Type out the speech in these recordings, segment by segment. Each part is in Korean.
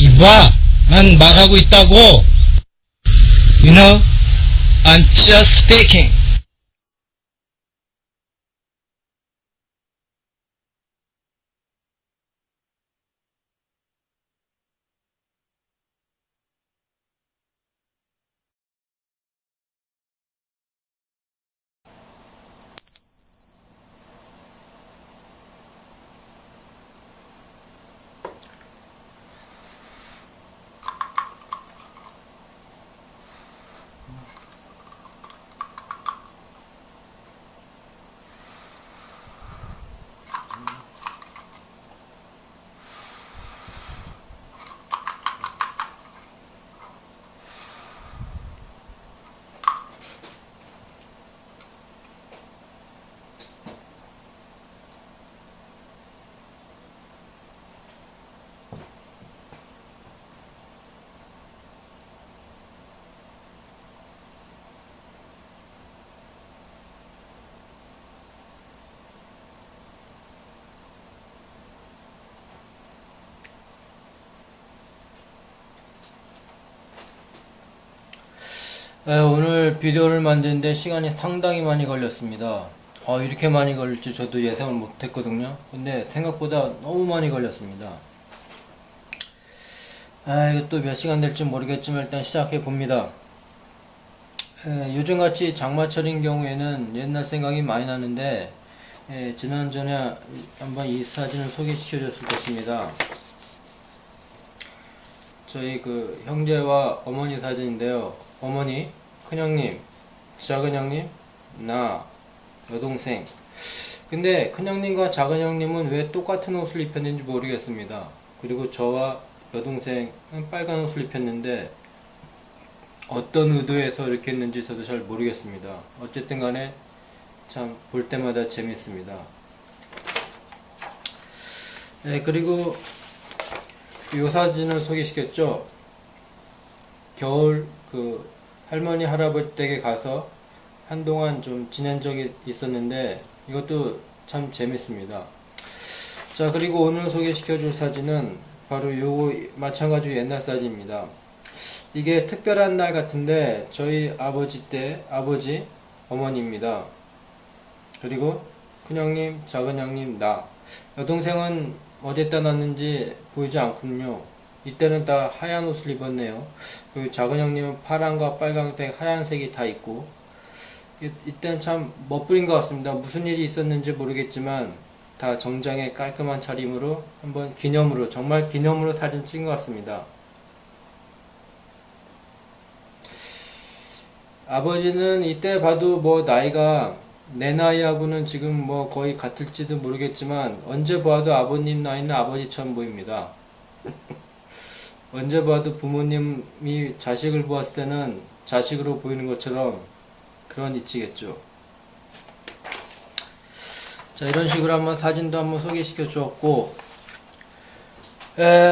이봐, 난 말하고 있다고. You know, I'm just speaking. 네, 오늘 비디오를 만드는데 시간이 상당히 많이 걸렸습니다. 이렇게 많이 걸릴 줄 저도 예상을 못했거든요. 근데 생각보다 너무 많이 걸렸습니다. 이거 또 몇 시간 될지 모르겠지만 일단 시작해 봅니다. 요즘같이 장마철인 경우에는 옛날 생각이 많이 나는데 지난전에 한번 이 사진을 소개시켜 줬을 것입니다. 저희 그 형제와 어머니 사진인데요. 어머니, 큰형님, 작은형님, 나, 여동생. 근데 큰형님과 작은형님은 왜 똑같은 옷을 입혔는지 모르겠습니다. 그리고 저와 여동생은 빨간 옷을 입혔는데 어떤 의도에서 이렇게 했는지 저도 잘 모르겠습니다. 어쨌든 간에 참 볼 때마다 재밌습니다. 그리고 이 사진을 소개시켰죠. 겨울 그 할머니 할아버지 댁에 가서 한동안 좀 지낸 적이 있었는데 이것도 참 재밌습니다. 자, 그리고 오늘 소개시켜 줄 사진은 바로 요거 마찬가지로 옛날 사진입니다. 이게 특별한 날 같은데 저희 아버지 때 아버지 어머니입니다. 그리고 큰형님, 작은형님, 나. 여동생은 어디에다 놨는지 보이지 않군요. 이때는 다 하얀 옷을 입었네요. 그리고 작은형님은 파란과 빨간색, 하얀색이 다 있고 이때는 참 멋부린 것 같습니다. 무슨 일이 있었는지 모르겠지만 다 정장의 깔끔한 차림으로 한번 기념으로, 정말 기념으로 사진 찍은 것 같습니다. 아버지는 이때 봐도 뭐 나이가 내 나이하고는 지금 뭐 거의 같을지도 모르겠지만 언제 봐도 아버님 나이는 아버지처럼 보입니다. 언제 봐도 부모님이 자식을 보았을 때는 자식으로 보이는 것처럼 그런 이치겠죠. 자, 이런 식으로 한번 사진도 한번 소개시켜 주었고,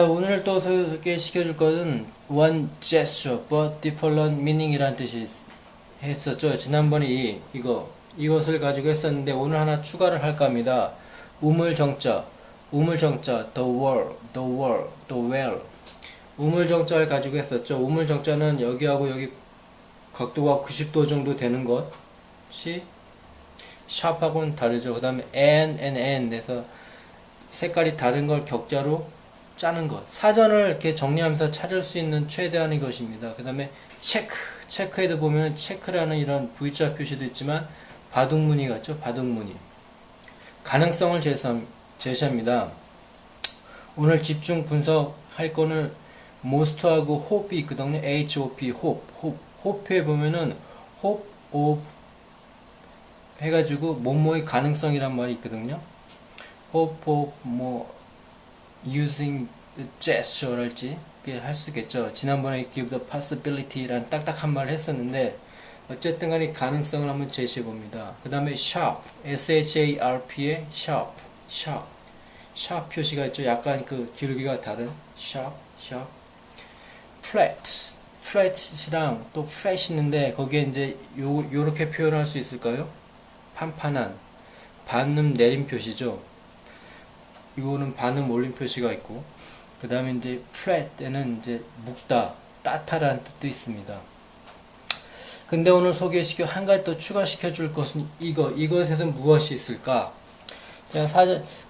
오늘 또 소개시켜 줄 것은 one gesture but different meaning 이란 뜻이 했었죠. 지난번에 이것을 가지고 했었는데 오늘 하나 추가를 할까 합니다. 우물정자, the world, the well. 우물정자를 가지고 했었죠. 우물정자는 여기하고 여기 각도가 90도 정도 되는 것이 샵하고는 다르죠. 그 다음에 and 해서 색깔이 다른 걸 격자로 짜는 것. 사전을 이렇게 정리하면서 찾을 수 있는 최대한의 것입니다. 그 다음에 체크에도 보면 체크라는 이런 V자 표시도 있지만 바둑무늬 같죠? 바둑무늬. 가능성을 제시합니다. 오늘 집중 분석할 거는 most하고 hope이 있거든요. HOP, hope에 보면은 hope of 해가지고 뭐뭐의 가능성이란 말이 있거든요. hope of using the gesture랄지 할 수 있겠죠. 지난번에 give the possibility라는 딱딱한 말을 했었는데 어쨌든 간에 가능성을 한번 제시해 봅니다. 그 다음에 sharp, sharp의 sharp 표시가 있죠. 약간 그 기울기가 다른 sharp. flat이랑 또 flat 있는데 거기에 이제 요렇게 표현할 수 있을까요? 판판한, 반음 내림 표시죠. 이거는 반음 올림 표시가 있고, 그 다음에 이제 flat에는 이제 묵다, 따타라는 뜻도 있습니다. 근데 오늘 소개시켜 한 가지 더 추가시켜 줄 것은 이것에서 무엇이 있을까?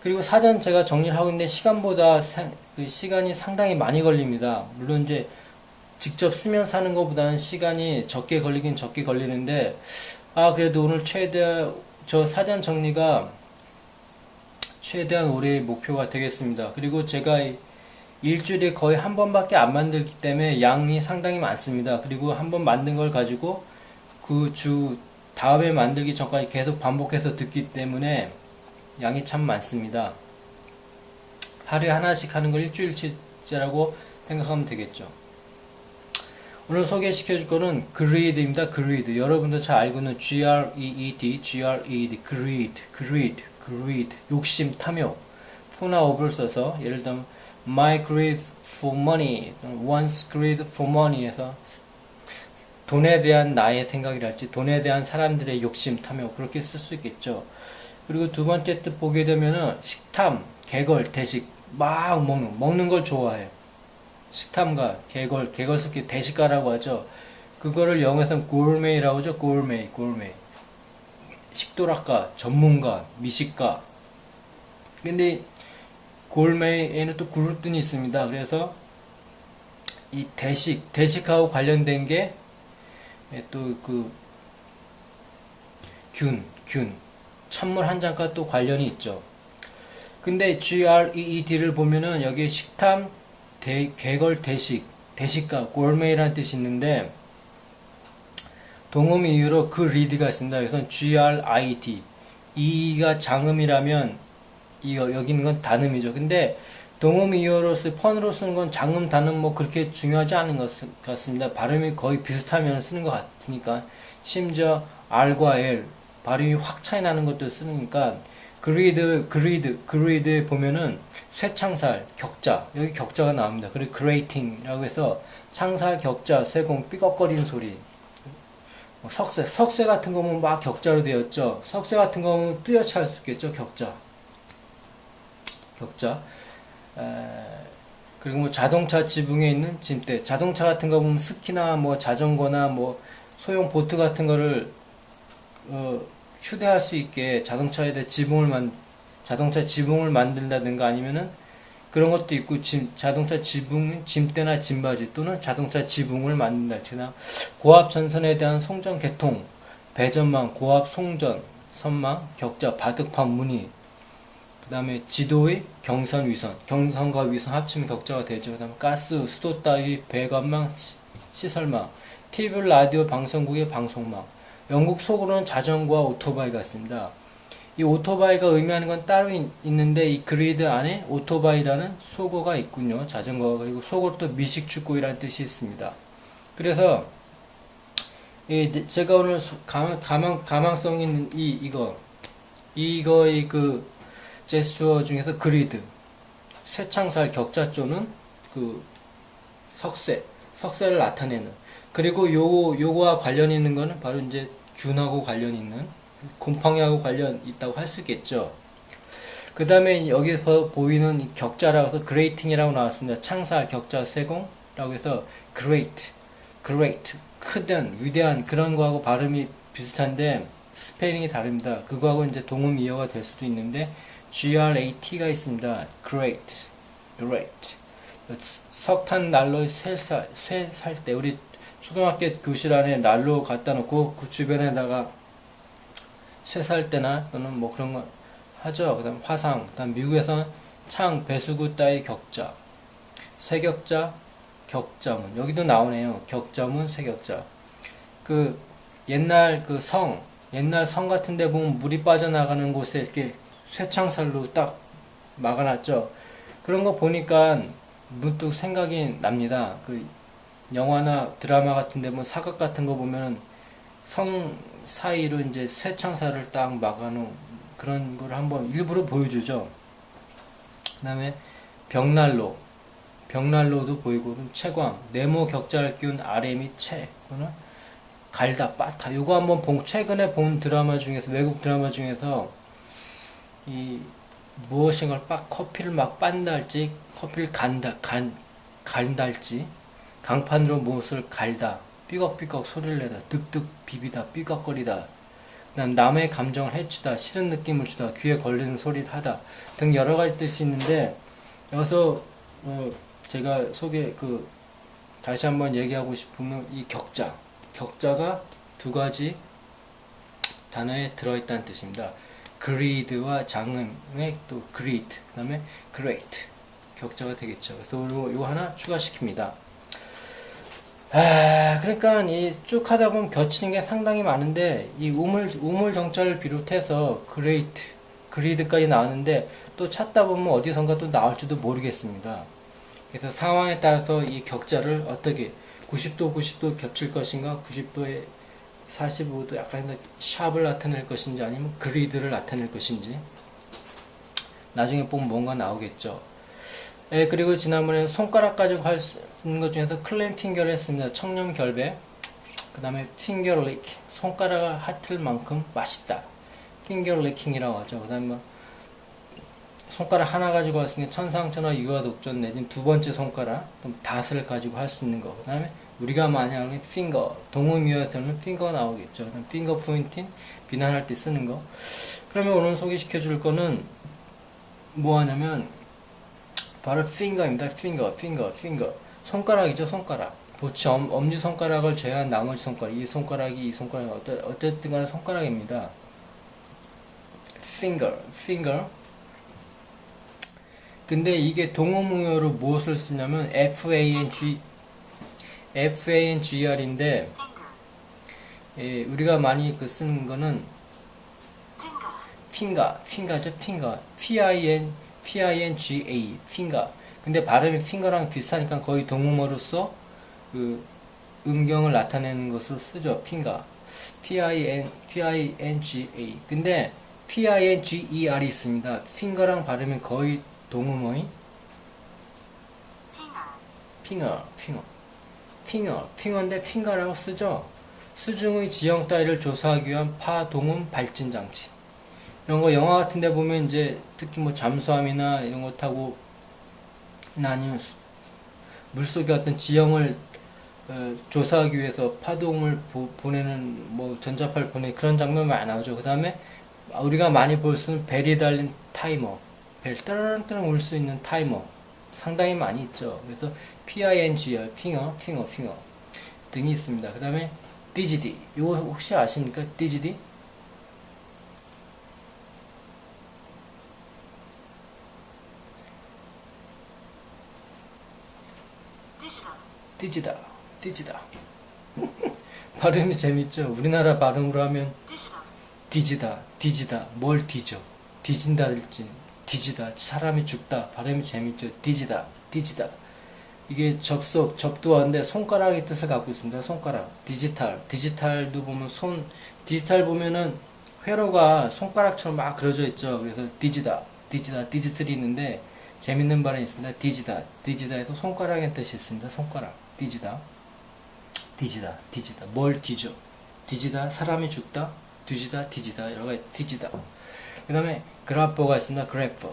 그리고 사전 제가 정리를 하고 있는데 시간보다 시간이 상당히 많이 걸립니다. 물론 이제 직접 쓰면서 하는 것보다는 시간이 적게 걸리긴 적게 걸리는데, 그래도 오늘 저 사전 정리가 최대한 올해의 목표가 되겠습니다. 그리고 제가 일주일에 거의 한 번밖에 안 만들기 때문에 양이 상당히 많습니다. 그리고 한 번 만든 걸 가지고 그 주 다음에 만들기 전까지 계속 반복해서 듣기 때문에 양이 참 많습니다. 하루에 하나씩 하는 걸 일주일치라고 생각하면 되겠죠. 오늘 소개시켜 줄 거는 greed입니다. greed. 여러분도 잘 알고 있는 greed, greed. 욕심, 탐욕. 포나 오브를 써서 예를 들면 my greed for money, one's greed for money 해서 돈에 대한 나의 생각이랄지 돈에 대한 사람들의 욕심, 탐욕 그렇게 쓸 수 있겠죠. 그리고 두 번째 뜻 보게 되면은 식탐, 개걸, 대식 막 먹는 걸 좋아해요. 식탐가, 개걸스럽게 대식가라고 하죠. 그거를 영어에서는 고urmet이라고 하죠. 고urmet. 식도락가, 전문가, 미식가. 근데 고urmet에는 또 그룹등이 있습니다. 그래서 이 대식하고 관련된 게 또 그 균, 찬물 한 잔과 또 관련이 있죠. 근데 greed를 보면은 여기에 식탐, 개걸, 대식가, 고urmet이라는 뜻이 있는데 동음 이유로 그 read가 있습니다. 그래서 grit, 이가 장음이라면 여기 있는 건 단음이죠. 근데 동음 이유로서 펀으로 쓰는 건 장음, 단음 뭐 그렇게 중요하지 않은 것 같습니다. 발음이 거의 비슷하면 쓰는 것 같으니까 심지어 R과 L 발음이 확 차이 나는 것도 쓰니까 greed에 보면은 쇠창살, 격자 여기 격자가 나옵니다. 그리고 grating이라고 해서 창살, 격자, 쇠공, 삐걱거리는 소리. 석쇠 같은 거 보면 막 격자로 되었죠. 석쇠 같은 거 보면 뚜렷이 할 수 있겠죠. 격자. 그리고 뭐 자동차 지붕에 있는 짐대. 자동차 같은 거 보면 스키나 뭐 자전거나 뭐 소형 보트 같은 거를 휴대할 수 있게 자동차 지붕을 만든다든가 아니면은 그런 것도 있고 자동차 지붕, 짐대나 짐바지 또는 자동차 지붕을 만든다. 고압 전선에 대한 송전 개통, 배전망, 고압 송전, 선망, 격자, 바둑판 무늬. 그 다음에 지도의 경선, 위선. 경선과 위선 합치면 격자가 되죠. 그 다음에 가스, 수도 따위, 배관망, 시설망. TV, 라디오, 방송국의 방송망. 영국 속으로는 자전거와 오토바이가 있습니다. 이 오토바이가 의미하는 건 따로 있는데 이 그리드 안에 오토바이라는 속어가 있군요. 자전거가. 그리고 속어로 또 미식축구이라는 뜻이 있습니다. 그래서 제가 오늘 가망성 있는 이거의 그 제스처 중에서 그리드, 쇠창살 격자조는 그 석쇠를 나타내는. 그리고 요거와 관련 있는 거는 바로 이제 균하고 관련 있는 곰팡이하고 관련 있다고 할 수 있겠죠. 그 다음에 여기서 보이는 이 격자라고 해서 grating이라고 나왔습니다. 창살, 격자, 쇠공라고 해서 great, 크든, 위대한 그런 거하고 발음이 비슷한데 스페링이 다릅니다. 그거하고 이제 동음 이어가 될 수도 있는데 grat가 있습니다. great. 석탄 난로에 쇠 살 때 우리 초등학교 교실 안에 난로 갖다 놓고 그 주변에다가 쇠 살 때나 또는 뭐 그런 거 하죠. 그 다음 화상, 그 다음 미국에서는 창, 배수구 따위 격자, 쇠격자, 격자문. 여기도 나오네요. 격자문, 쇠격자. 그 옛날 성 같은 데 보면 물이 빠져나가는 곳에 이렇게 쇠창살로 딱 막아놨죠. 그런 거 보니까 문득 생각이 납니다. 그 영화나 드라마 같은 데 보면 사각 같은 거 보면 성 사이로 이제 쇠창살을 딱 막아놓은 그런 걸 한번 일부러 보여주죠. 그 다음에 벽난로도 보이고, 채광, 네모 격자를 끼운 아래 및 채, 또는 갈다, 빠타. 요거 한번 최근에 본 드라마 중에서, 외국 드라마 중에서 무엇인가를 커피를 막 빤달지, 커피를 간달지, 강판으로 무엇을 갈다, 삐걱삐걱 소리를 내다, 득득 비비다, 삐걱거리다, 그다음 남의 감정을 해치다, 싫은 느낌을 주다, 귀에 걸리는 소리를 하다 등 여러 가지 뜻이 있는데, 여기서 제가 다시 한번 얘기하고 싶으면 이 격자가 두 가지 단어에 들어있다는 뜻입니다. greed와 장음의 또 greed, 그 다음에 great 격자가 되겠죠. 그래서 요 하나 추가시킵니다. 그러니까 이 쭉 하다 보면 겹치는 게 상당히 많은데, 이 우물 정자를 비롯해서 greed까지 나왔는데, 또 찾다 보면 어디선가 또 나올지도 모르겠습니다. 그래서 상황에 따라서 이 격자를 어떻게 90도 겹칠 것인가, 90도에 45도 약간 샵을 나타낼 것인지, 아니면 그리드를 나타낼 것인지 나중에 보면 뭔가 나오겠죠. 그리고 지난번에 손가락 가지고 할 수 있는 것 중에서 클램 핑거를 했습니다. 청렴 결배. 그 다음에 핑거 리킹, 손가락을 핥을 만큼 맛있다, 핑거 리킹이라고 하죠. 그 다음에 손가락 하나 가지고 할 수 있는 천상천하 유아독전 내지는 두 번째 손가락, 닷을 가지고 할 수 있는 거. 그 다음에 우리가 많이 하는 핑거, 동음이어서는 핑거 나오겠죠. 그다음 핑거 포인팅, 비난할 때 쓰는 거. 그러면 오늘 소개시켜 줄 거는 뭐 하냐면 바로 핑거입니다. 핑거. 손가락이죠, 손가락. 도치 엄지손가락을 제외한 나머지 손가락, 이 손가락이 어쨌든 간에 손가락입니다. finger. 근데 이게 동음무효로 무엇을 쓰냐면 FANGR인데, 우리가 많이 쓰는 거는 핑가죠, PINGA, 핑가. 근데 발음이 핑거랑 비슷하니까 거의 동음어로서 음경을 나타내는 것으로 쓰죠. 핑가, PINGA. 근데 PINGER이 있습니다. 핑거랑 발음이 거의 동음어인 핑어인데 핑거라고 쓰죠. 수중의 지형 따위를 조사하기 위한 파동음 발진 장치. 이런 거 영화 같은 데 보면 이제 특히 뭐 잠수함이나 이런 거 타고, 아니면 물속의 어떤 지형을 조사하기 위해서 파동을 보내는, 뭐 전자파를 보내는 그런 장면이 많이 나오죠. 그 다음에 우리가 많이 볼 수 있는 벨이 달린 타이머, 벨 따르릉따르릉 울 수 있는 타이머 상당히 많이 있죠. 그래서 PINGR, 핑어 등이 있습니다. 그 다음에 디지디, 이거 혹시 아십니까? 디지디? 디지다. 발음이 재밌죠? 우리나라 발음으로 하면 디지다, 뭘 뒤져, 뒤진다랄지, 뒤지다, 사람이 죽다, 발음이 재밌죠? 디지다. 이게 접두어인데 손가락의 뜻을 갖고 있습니다. 손가락. 디지털도 보면 디지털 보면은 회로가 손가락처럼 막 그려져 있죠. 그래서 디지털이 있는데 재밌는 발음이 있습니다. 디지다에서 손가락의 뜻이 있습니다. 손가락. 디지다. 뭘 뒤져, 뒤지다, 사람이 죽다, 뒤지다, 여러 가지 뒤지다. 그 다음에 그래퍼가 있습니다. 그래퍼.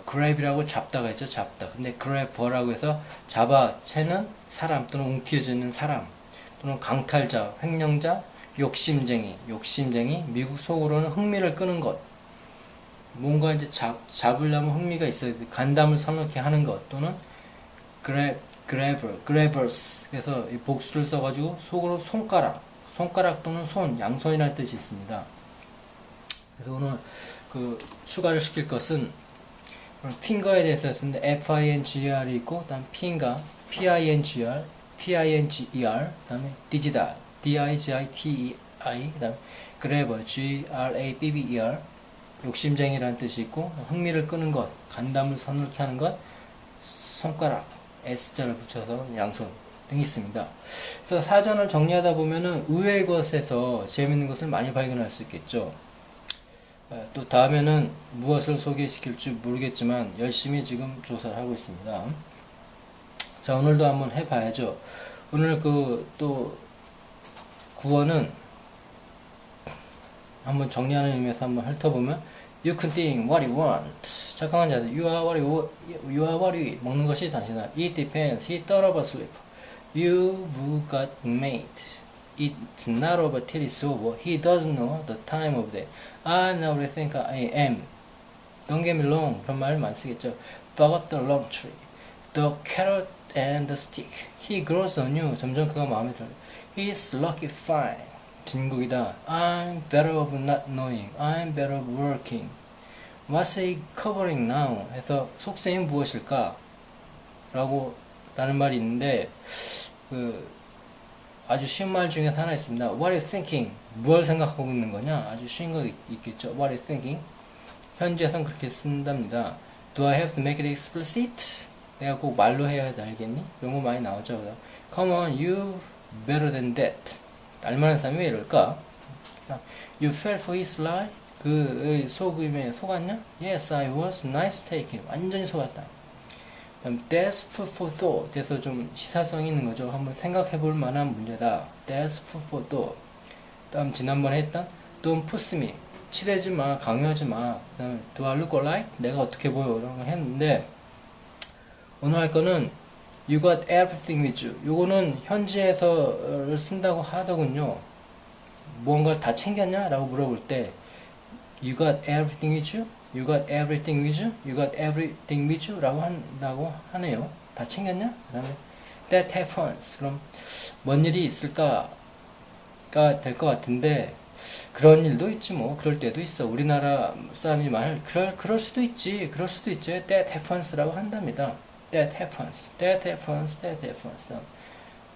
그랩이라고 잡다가 있죠. 잡다. 근데 그래퍼라고 해서 잡아채는 사람, 또는 움켜쥐는 사람, 또는 강탈자, 횡령자, 욕심쟁이, 미국 속으로는 흥미를 끄는 것. 뭔가 이제 잡으려면 흥미가 있어야 돼. 간담을 선놓게 하는 것. 또는 grabbers. 그래서 이 복수를 써가지고 속으로 손가락 또는 양손이라는 뜻이 있습니다. 그래서 오늘 추가를 시킬 것은 핑거에 대해서 했는데 FINGR이 있고, 그다음 핑거, PINGR, 그다음에 디지다, DIGITEI, 그다음 grabber, GRABBER, 욕심쟁이라는 뜻이 있고, 흥미를 끄는 것, 간담을 선놓게 하는 것, 손가락, S자를 붙여서 양손 등이 있습니다. 그래서 사전을 정리하다 보면은 의외의 것에서 재밌는 것을 많이 발견할 수 있겠죠. 또 다음에는 무엇을 소개시킬지 모르겠지만 열심히 지금 조사를 하고 있습니다. 자, 오늘도 한번 해봐야죠. 오늘 또 구어는 한번 정리하는 의미에서 한번 훑어보면 You can think what you want. 잠깐만 자, you are what you 먹는 것이 당신아. It depends. He thought of a sleep. You've got mate. It's not over till it's over. He doesn't know the time of day. I now think I am. Don't get me wrong. 그런 말 많이 쓰겠죠. Forgot the long tree. The carrot and the stick. He grows on you. 점점 그가 마음에 들어요. He's lucky fine. 진국이다. I'm better of not knowing. I'm better of working. What's he covering now? 해서 속셈이 무엇일까? 라는 말이 있는데 아주 쉬운 말 중에 하나 있습니다. What are you thinking? 무엇을 생각하고 있는 거냐? 아주 쉬운 거 있겠죠. What are you thinking? 현지에선 그렇게 쓴답니다. Do I have to make it explicit? 내가 꼭 말로 해야 알겠니? 이런 거 많이 나오죠. Come on, you better than that. 알만한 사람이 왜 이럴까? You fell for his lie? 그 속임에 속았냐? Yes, I was. Nice taking. 완전히 속았다. That's food for thought. 그래서 좀 시사성이 있는 거죠. 한번 생각해 볼 만한 문제다. That's food for thought. 다음 지난번에 했던 Don't push me. 치대지 마, 강요하지 마. 그다음에 Do I look alike? 내가 어떻게 보여? 이런 거 했는데 오늘 할 거는 You got everything with you. 요거는 현지에서 쓴다고 하더군요. 무언가를 다 챙겼냐? 라고 물어볼 때 You got everything with you? You got everything with you? You got everything with you? 라고 한다고 하네요. 다 챙겼냐? 그 다음에 That happens. 그럼 뭔 일이 있을까가 될 것 같은데 그런 일도 있지 뭐. 그럴 때도 있어. 우리나라 사람이 말 그럴 수도 있지. 그럴 수도 있죠. That happens라고 한답니다. That happens. That happens. That happens.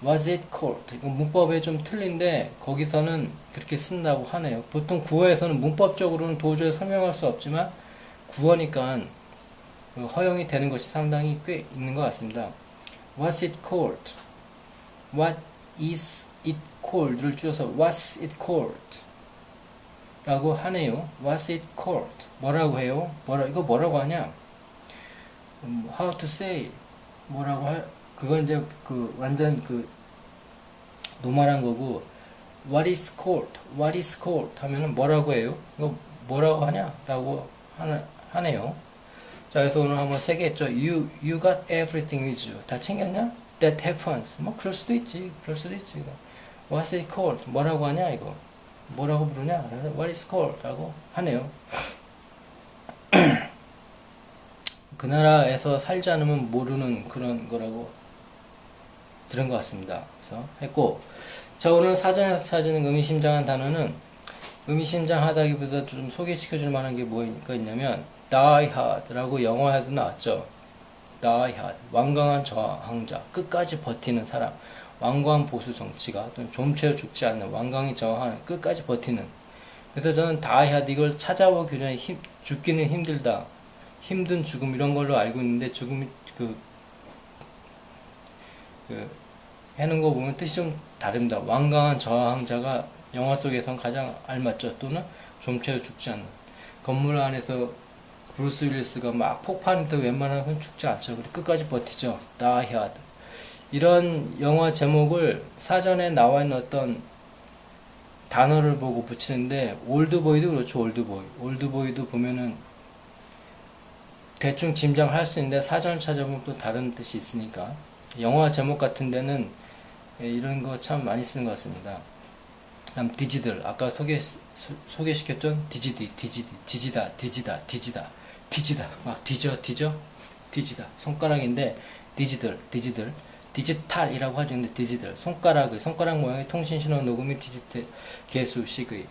Was it cold? 이거 문법에 좀 틀린데 거기서는 그렇게 쓴다고 하네요. 보통 구어에서는 문법적으로는 도저히 설명할 수 없지만 구어니까 허용이 되는 것이 상당히 꽤 있는 것 같습니다. Was it cold? What is it cold를 줄여서 Was it cold? 라고 하네요. Was it cold? 뭐라고 해요? 이거 뭐라고 하냐? How to say? 그건 이제 완전 노말한 거고 What is cold? What is cold? 하면은 뭐라고 해요? 이거 뭐라고 하냐? 라고 하네요. 자, 그래서 오늘 한번 세 개 했죠. You got everything with you. 다 챙겼냐? That happens. 뭐 그럴 수도 있지. What's it called? 뭐라고 하냐 이거? 뭐라고 부르냐? 그래서 What is called? 라고 하네요. 그 나라에서 살지 않으면 모르는 그런 거라고 들은 것 같습니다. 그래서 했고, 자, 오늘 사전에서 찾은 의미심장한 단어는 의미심장하다기보다 좀 소개시켜줄 만한 게 뭐가 있냐면 Die Hard라고 영화에도 나왔죠. Die Hard, 완강한 저항자, 끝까지 버티는 사람, 완고한 보수 정치가 또는 좀채로 죽지 않는 완강히 저항하는 끝까지 버티는. 그래서 저는 Die Hard 이걸 찾아보기 전에 죽기는 힘들다, 힘든 죽음 이런 걸로 알고 있는데 죽음이 해놓은 거 보면 뜻이 좀 다릅니다. 완강한 저항자가 영화 속에선 가장 알맞죠. 또는 좀채로 죽지 않는. 건물 안에서 브루스 윌리스가 막 폭발해도 웬만하면 죽지 않죠. 그리고 끝까지 버티죠. Die Hard. 이런 영화 제목을 사전에 나와 있는 어떤 단어를 보고 붙이는데 올드보이도 그렇죠. 올드보이도 보면은 대충 짐작할 수 있는데 사전을 찾아보면 또 다른 뜻이 있으니까 영화 제목 같은 데는 이런 거 참 많이 쓰는 것 같습니다. 다음 디지들, 아까 소개시켰던 디지다 막 디지다 손가락인데 디지털이라고 하죠. 근데 디지털 손가락 모양의 통신신호 녹음이 디지털 개수 식의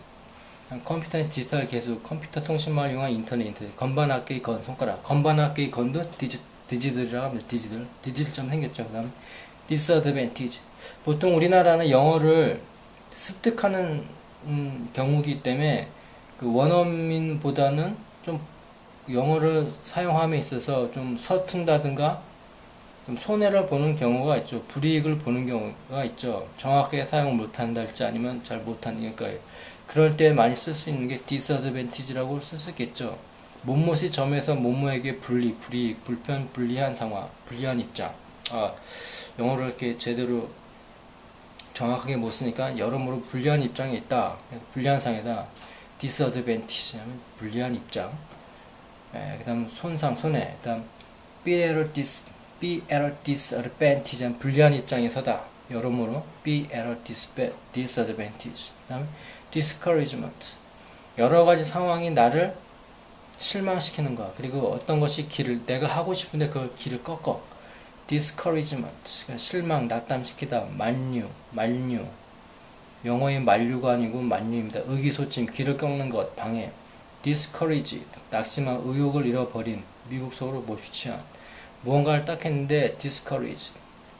컴퓨터의 디지털 개수 컴퓨터 통신망을 이용한 인터넷 건반악기의 건 손가락 건반악기의 건도 디지털이라고 합니다. 디지털점 생겼죠. 그 다음 disadvantage. 보통 우리나라는 영어를 습득하는 경우이기 때문에 그 원어민보다는 좀 영어를 사용함에 있어서 좀 서툰다든가 좀 손해를 보는 경우가 있죠. 불이익을 보는 경우가 있죠. 정확하게 사용을 못한달지 아니면 잘 못하니까 그럴 때 많이 쓸 수 있는 게 disadvantage라고 쓸 수 있겠죠. 못못이 점에서 뭐뭐에게 불이익, 불편, 불리한 상황, 불리한 입장. 영어를 이렇게 제대로 정확하게 못 쓰니까 여러모로 불리한 입장에 있다. 불리한 상이다. disadvantage 하면 불리한 입장. 그 다음 손상, 손해. 그 다음 be at a disadvantage 하면 불리한 입장에 서다. 여러모로 be at a disadvantage. 그 다음 discouragement. 여러 가지 상황이 나를 실망시키는 것. 그리고 어떤 것이 내가 하고 싶은데 그 길을 꺾어. discouragement. 그러니까 실망, 낙담시키다. 만류. 영어의 만류가 아니고 만류입니다. 의기소침, 길을 꺾는 것, 방해. discouraged. 낙심한, 의욕을 잃어버린, 미국 속으로 못 취한. 무언가를 딱 했는데 discouraged.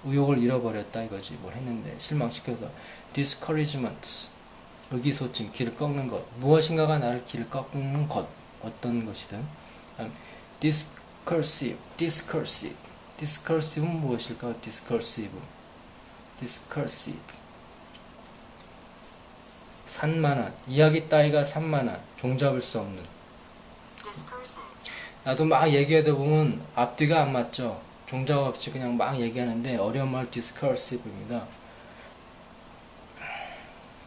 의욕을 잃어버렸다 이거지. 뭘 했는데 실망시켜서. discouragement. 의기소침, 길을 꺾는 것. 무엇인가가 나를 길을 꺾는 것. 어떤 것이든. discursive는 무엇일까요? discursive. 산만한. 이야기 따위가 산만한. 종잡을 수 없는. 나도 막 얘기하다 보면 앞뒤가 안 맞죠. 종잡 없이 그냥 막 얘기하는데 어려운 말 discursive입니다.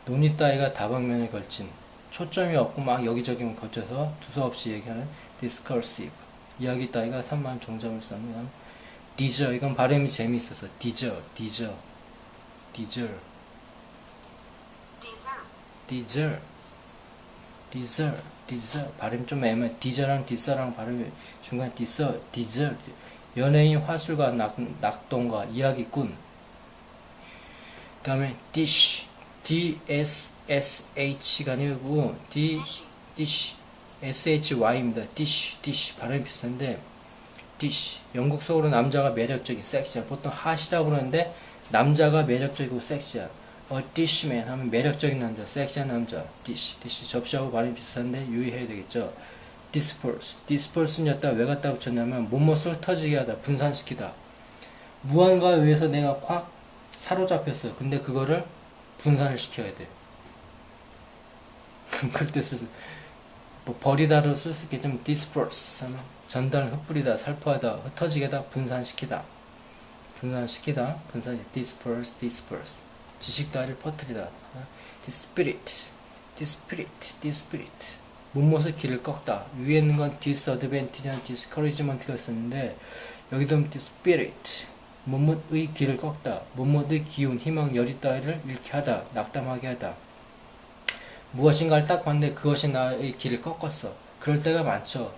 논의 따위가 다방면에 걸친. 초점이 없고 막 여기저기 거쳐서 두서없이 얘기하는 discursive. 이야기 따위가 산만한, 종잡을 수 없는. 디저. 이건 발음이 재미있어서 디저. 발음 좀 애매해. 디저랑 디서랑 발음이 중간 디저. 연예인, 화술가, 낙동가, 이야기꾼. 그 다음에 dish. DSSH가 아니고 dish. SHY입니다. dish. 발음이 비슷한데 dish. 영국 속으로 남자가 매력적인, 섹시한. 보통 핫이라고 그러는데 남자가 매력적이고 섹시한. dishman 하면 매력적인 남자, 섹시한 남자. dish. 접시하고 발음이 비슷한데 유의해야 되겠죠. disperse는 였다 왜 갖다 붙였냐면 못못을 흩어지게 하다, 분산시키다. 무언가에 의해서 내가 확 사로잡혔어요. 근데 그거를 분산을 시켜야 돼. 그때 뭐 버리다로 쓸 수 있겠지만 disperse 하면 전달, 흩뿌리다, 살포하다, 흩어지게 하다, 분산시키다. disperse. 지식 따위를 퍼뜨리다. dispirit. 못못의 길을 꺾다. 위에 있는 건 disadvantage나 discouragement가 있었는데 여기도 dispirit. 못못의 길을 꺾다. 못못의 기운, 희망, 열의 따위를 잃게 하다. 낙담하게 하다. 무엇인가를 딱 봤는데 그것이 나의 길을 꺾었어. 그럴 때가 많죠.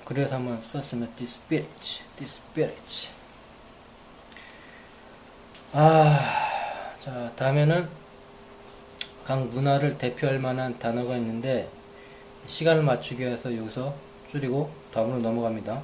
그래서 한번 썼으면 dispirit. 자, 다음에는 각 문화를 대표할 만한 단어가 있는데 시간을 맞추기 위해서 여기서 줄이고 다음으로 넘어갑니다.